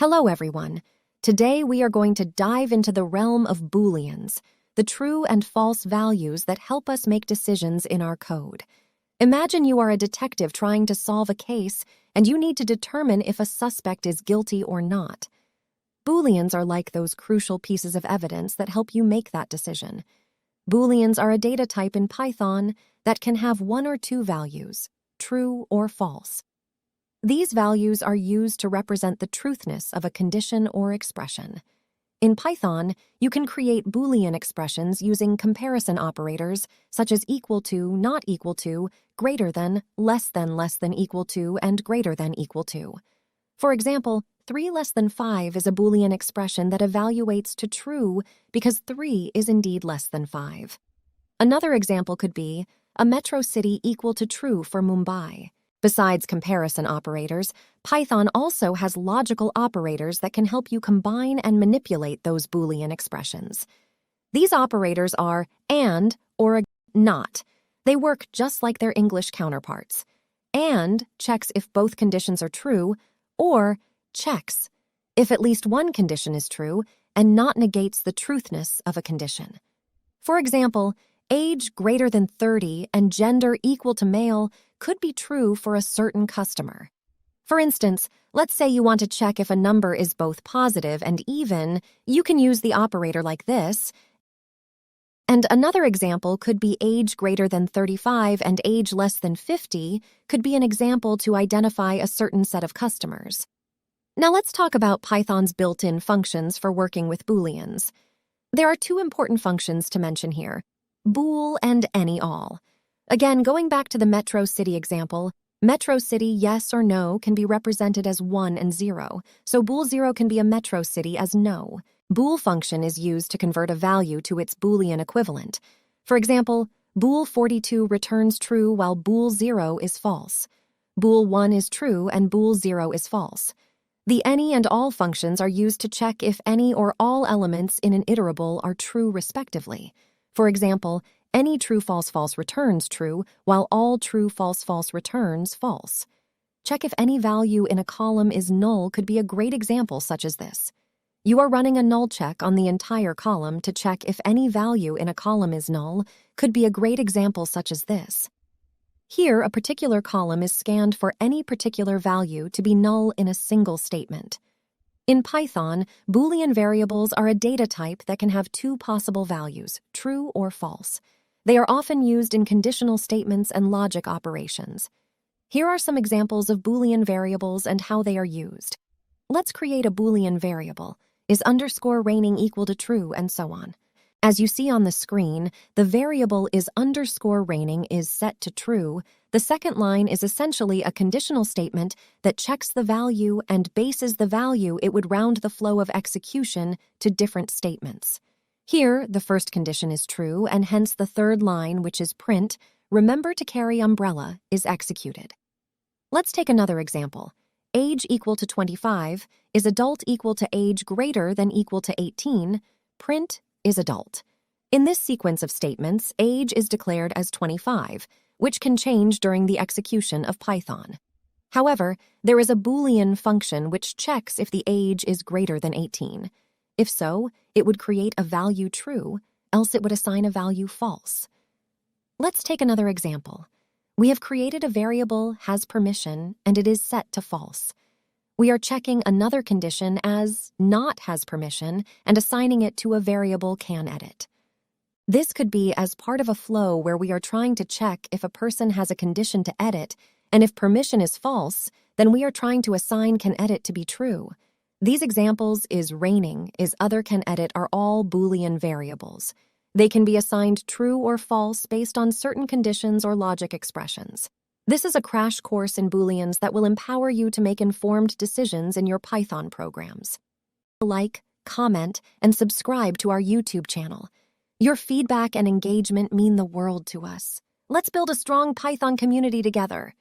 Hello, everyone. Today we are going to dive into the realm of Booleans, the true and false values that help us make decisions in our code. Imagine you are a detective trying to solve a case and you need to determine if a suspect is guilty or not. Booleans are like those crucial pieces of evidence that help you make that decision. Booleans are a data type in Python that can have one or two values, true or false. These values are used to represent the truthness of a condition or expression. In Python, you can create Boolean expressions using comparison operators such as equal to, not equal to, greater than, less than equal to, and greater than equal to. For example, 3 less than 5 is a Boolean expression that evaluates to true because 3 is indeed less than 5. Another example could be a metro city equal to true for Mumbai. Besides comparison operators, Python also has logical operators that can help you combine and manipulate those Boolean expressions. These operators are and or not. They work just like their English counterparts. And checks if both conditions are true, or checks if at least one condition is true and not negates the truthness of a condition. For example, age greater than 30 and gender equal to male could be true for a certain customer. For instance, let's say you want to check if a number is both positive and even, you can use the operator like this. And another example could be age greater than 35 and age less than 50 could be an example to identify a certain set of customers. Now let's talk about Python's built-in functions for working with Booleans. There are two important functions to mention here, bool and any-all. Again, going back to the metro city example, metro city yes or no can be represented as 1 and 0, so bool 0 can be a metro city as no. Bool function is used to convert a value to its Boolean equivalent. For example, bool 42 returns true while bool 0 is false. Bool 1 is true and bool 0 is false. The any and all functions are used to check if any or all elements in an iterable are true respectively. For example, any true-false-false returns true, while all true-false-false returns false. Check if any value in a column is null could be a great example such as this. You are running a null check on the entire column to check if any value in a column is null could be a great example such as this. Here, a particular column is scanned for any particular value to be null in a single statement. In Python, Boolean variables are a data type that can have two possible values, true or false. They are often used in conditional statements and logic operations. Here are some examples of Boolean variables and how they are used. Let's create a Boolean variable. Is underscore raining equal to true, and so on. As you see on the screen, the variable is underscore raining is set to true. The second line is essentially a conditional statement that checks the value and bases the value it would round the flow of execution to different statements. Here, the first condition is true, and hence the third line, which is print, remember to carry umbrella, is executed. Let's take another example. Age equal to 25 is adult equal to age greater than equal to 18, print is adult. In this sequence of statements, age is declared as 25, which can change during the execution of Python. However, there is a Boolean function which checks if the age is greater than 18. If so, it would create a value true, else it would assign a value false. Let's take another example. We have created a variable has permission and it is set to false. We are checking another condition as not has permission and assigning it to a variable can edit. This could be as part of a flow where we are trying to check if a person has a condition to edit, and if permission is false, then we are trying to assign can edit to be true. These examples is raining, is other can edit are all Boolean variables. They can be assigned true or false based on certain conditions or logic expressions. This is a crash course in Booleans that will empower you to make informed decisions in your Python programs. Like, comment, and subscribe to our YouTube channel. Your feedback and engagement mean the world to us. Let's build a strong Python community together.